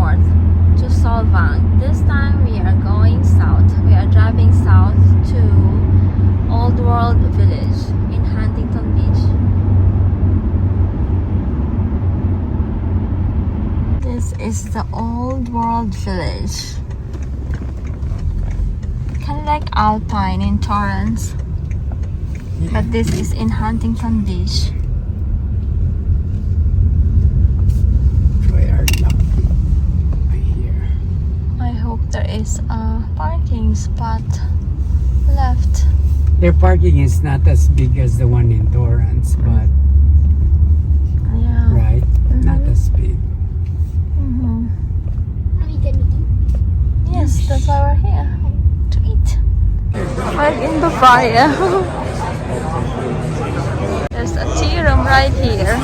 north to Solvang. This time we are going south. We are driving south to Old World Village in Huntington Beach. This is the Old World Village. Kind of like Alpine in Torrance. But this is in Huntington Beach. There is a parking spot left. Their parking is not as big as the one in Torrance, but yeah, right, not as big. Are we gonna eat? Yes, that's why we're here to eat. We're in Bavaria. There's a tea room right here.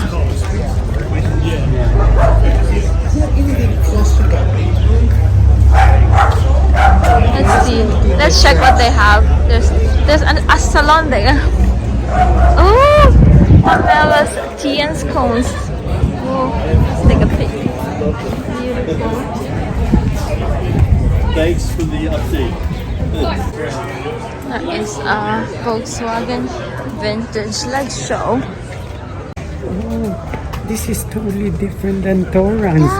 Let's see. Let's check what they have. There's a salon there. Oh, Pamella's tea and scones. Oh, let's take a pic. Beautiful. Thanks for the update. That is a Volkswagen vintage. Let's show. Oh, this is totally different than Torrance.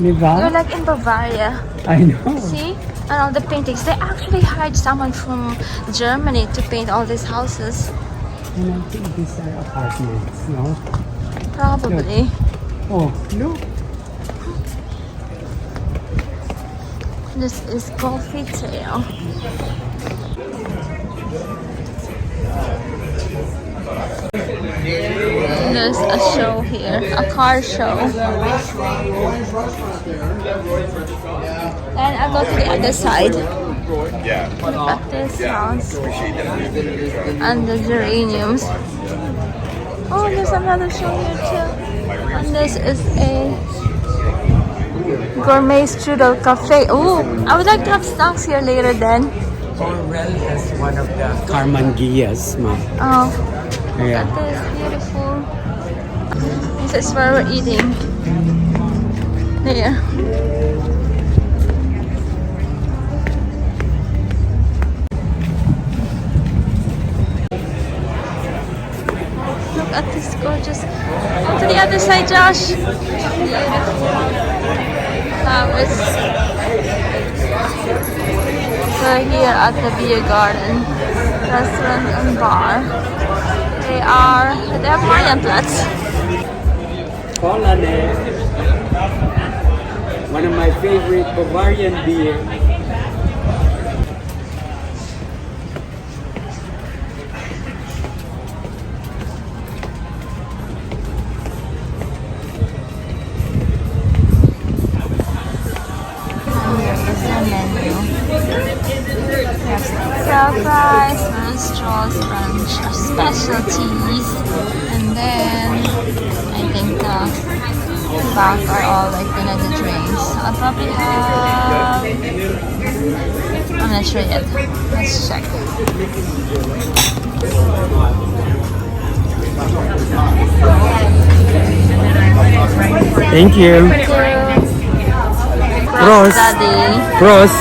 You're like in Bavaria. I know. See? And all the paintings. They actually hired someone from Germany to paint all these houses. And I think these are apartments, no? Probably. Look. Oh, look. This is Coffee Tail. There's a show here, a car show. And I'll go to the other side. Look at this house. And the geraniums. Oh, there's another show here too. And this is a gourmet Strudel cafe. Oh, I would like to have snacks here later then. Orwell is one of the Carmanguillas, ma. Oh, Yeah. look at this, beautiful. This is where we're eating. There. Look at this gorgeous. Go to the other side, Josh. Beautiful flowers. We're here at the Biergarten restaurant and bar. They have Marienplatz. Polane, one of my favorite Bavarian beer. Fries, straws, French specialties, and then I think the back are all like the drinks. I'll probably have. I'm not sure yet. Let's check. Thank you. Prost. Daddy. Prost.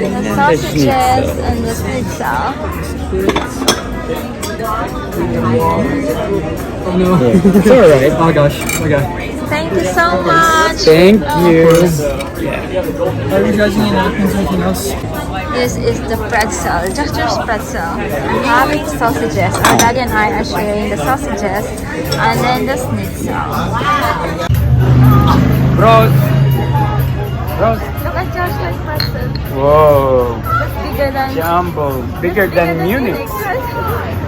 The sausages and the schnitzel. Oh no. It's alright. Oh gosh. Okay. Thank you so much. Thank you. Are you judging any napkins or anything else? This is the pretzel, Justus pretzel. I'm having sausages. Our daddy and I are sharing the sausages and then the schnitzel. Prost. Prost. Look at Josh like pretzel. Whoa. Bigger than Jumbo. Bigger than Munich.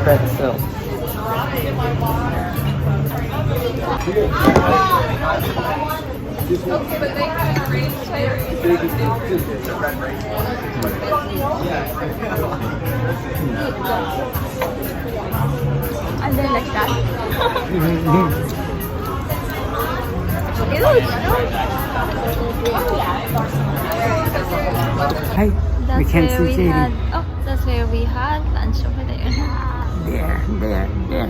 Pretzel. And then like that. Hi. We That's can't where see we Katie. had. Oh, that's where we had lunch over there. There.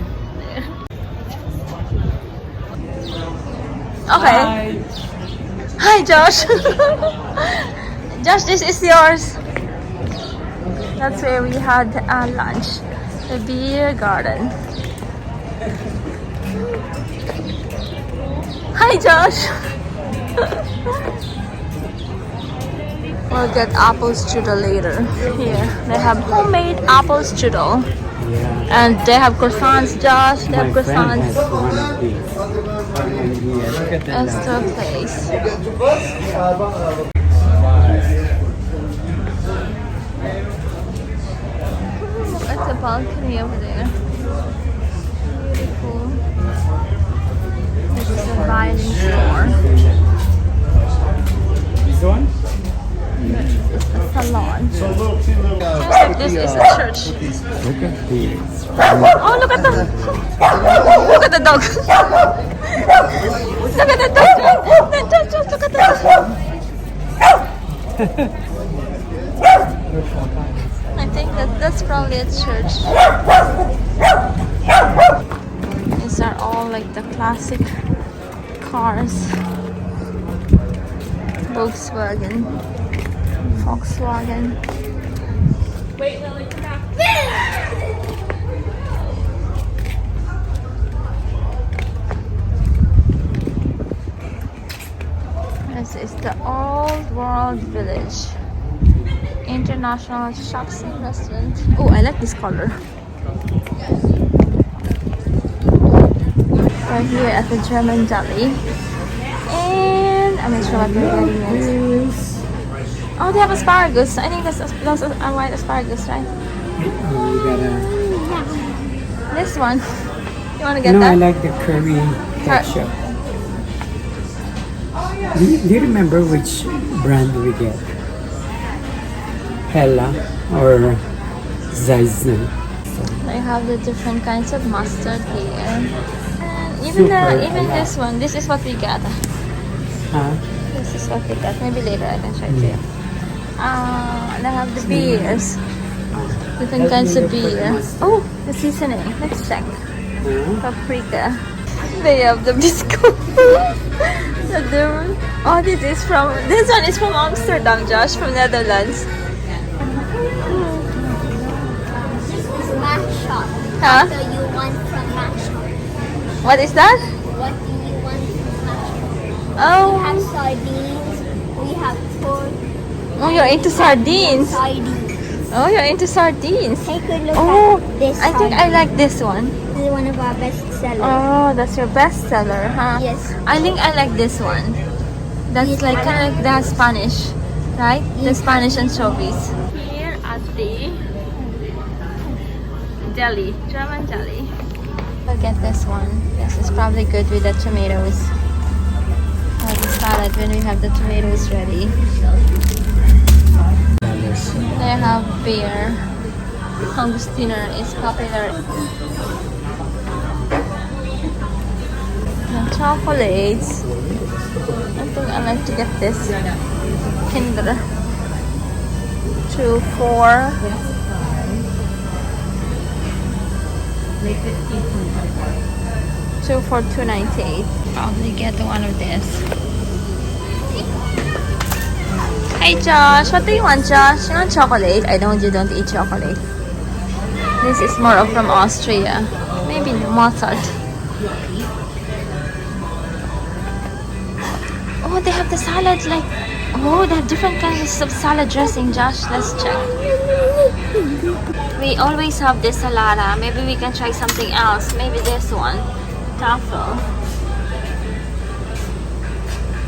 Okay. Hi, Josh. Josh, this is yours. That's where we had lunch. The Biergarten. Hi, Josh. We'll get apple strudel later. Here, they have homemade apple strudel. Yeah. And they have croissants, Josh. They have My friend croissants. has one of these. And here, look at the That's lunch. the place. Look at the balcony over there. Beautiful. This is a violin store. This one? This is a salon. Seems like this is a church. Look at this. Oh, look at the dog. Look at the dog. Just look at the dog. I think that's probably a church. These are all like the classic cars. Volkswagen. Wait, Lily, come back. This is the Old World Village. International shops and restaurant. Oh, I like this color. We're here at the German Deli. And I'm not sure what we're getting yet. Oh, they have asparagus. I think that's a white asparagus, right? Oh, you gotta... This one. You want to get No, that? I like the curry ketchup. Do you remember which brand we get? Hella or Zeizen? They have the different kinds of mustard here. And Super even ala. this one, this is what we got. Huh? This is what we got. Maybe later I can show it to you. They have the beers. Different kinds of beer. Oh, the seasoning. Let's check. Paprika. They have the biscuit. Oh, this one is from Amsterdam, Josh, from Netherlands. This is mashup. Huh? So you want from mashup. What is that? What do you want from mashup? We have Oh, sardines. We have pork. oh, you're into sardines. Sardines. Oh, you're into sardines. Take a look Oh, at this. I think I like this one. This is one of our best sellers. Oh, that's your best seller, huh? Yes. I think I like this one. That's like kind of like the Spanish, right? The Spanish anchovies. Here at the deli, German deli. I'll get this one. This is probably good with the tomatoes. Or the salad when we have the tomatoes ready. They have beer. Augustiner is popular. And chocolates. I think I like to get this Kinder 2 for 298. Probably get one of this. Hey Josh, what do you want, Josh? You want chocolate? You don't eat chocolate. This is more of from Austria. Maybe Mozart. Oh, they have the salad like... Oh, they have different kinds of salad dressing, Josh. Let's check. We always have this salada. Maybe we can try something else. Maybe this one. Truffle.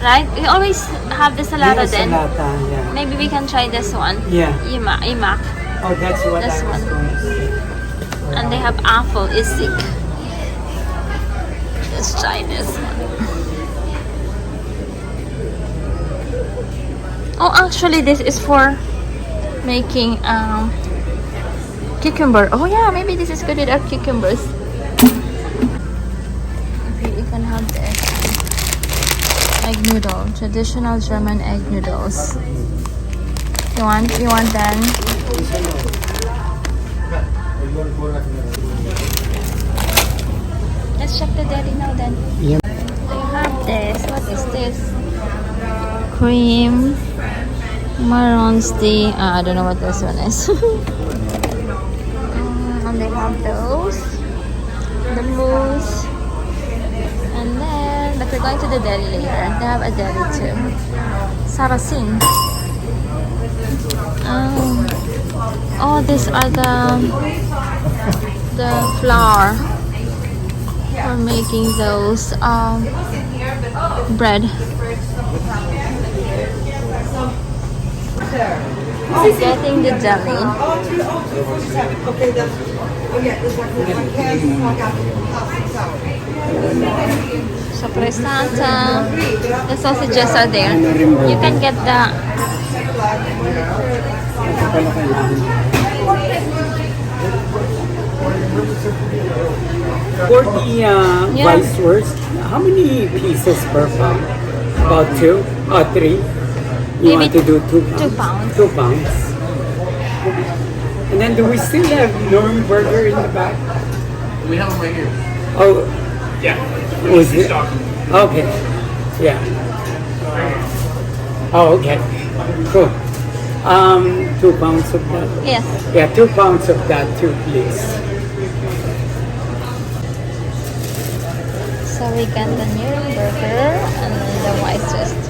Right? We always have the salada then. Salata, yeah. Maybe we can try this one. Yeah. Imak. Oh, that's what This I was one. going to say. And they have apple isik. Let's try this one. Oh, actually, this is for making cucumber. Oh yeah, maybe this is good with our cucumbers. Maybe you can have this egg noodle, traditional German egg noodles. You want then? Let's check the deli now then. Yeah. They have this. What is this? Cream. Maronsti. I don't know what this one is. And they have those. The mousse. And then, but we're going to the deli later. They have a deli too. Saracen. Oh, these are the flour for making those bread. Getting the deli. So Prestanta, the sausages are there. You can get the For the rice wurst, how many pieces per pound? About 2 or 3? You Maybe want to do 2 pounds? 2 pounds. 2 pounds. And then do we still have Nuremberger in the back? We have them right here. Oh, Yeah. was it? Okay. Yeah. Oh, okay. Cool. 2 pounds of that. yes. Yeah, 2 pounds of that too, please. So we got the Nuremberger and then the Weisswurst.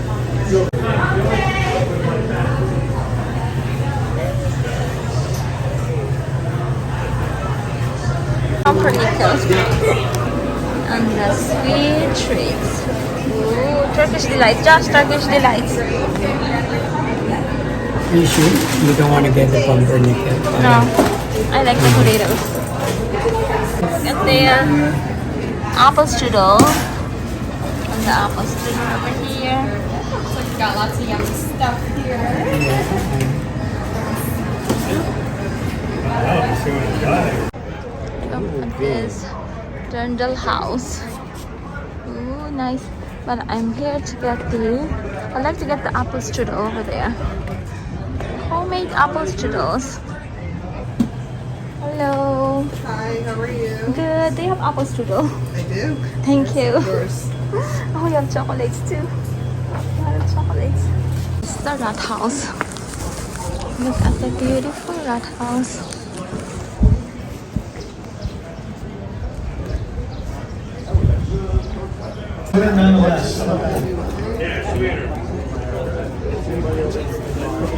Pumpernickel and the sweet treats. Ooh, Turkish delights. Josh, Turkish delights. You sure? You don't want to get the pumpernickel? No, I like the potatoes. Got the apple strudel. And the apple strudel over here. So we've got lots of yummy stuff here. Look at this Strudel house. Ooh, nice. But I'm here to get I'd like to get the apple strudel over there. Homemade apple strudels. Hello. Hi, how are you? Good. They have apple strudel. I do. Thank you. Of course. Oh, we have chocolates too. A lot of chocolates. It's the rat house. Look at the beautiful rat house. Nonetheless, it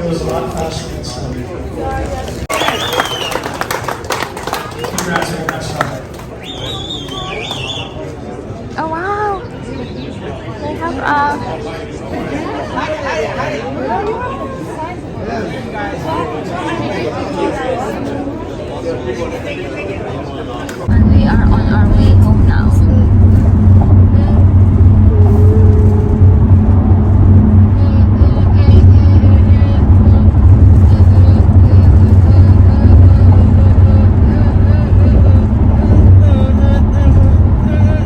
was a lot faster than some. Congrats on that side. Oh wow! They have and we are on our way home now.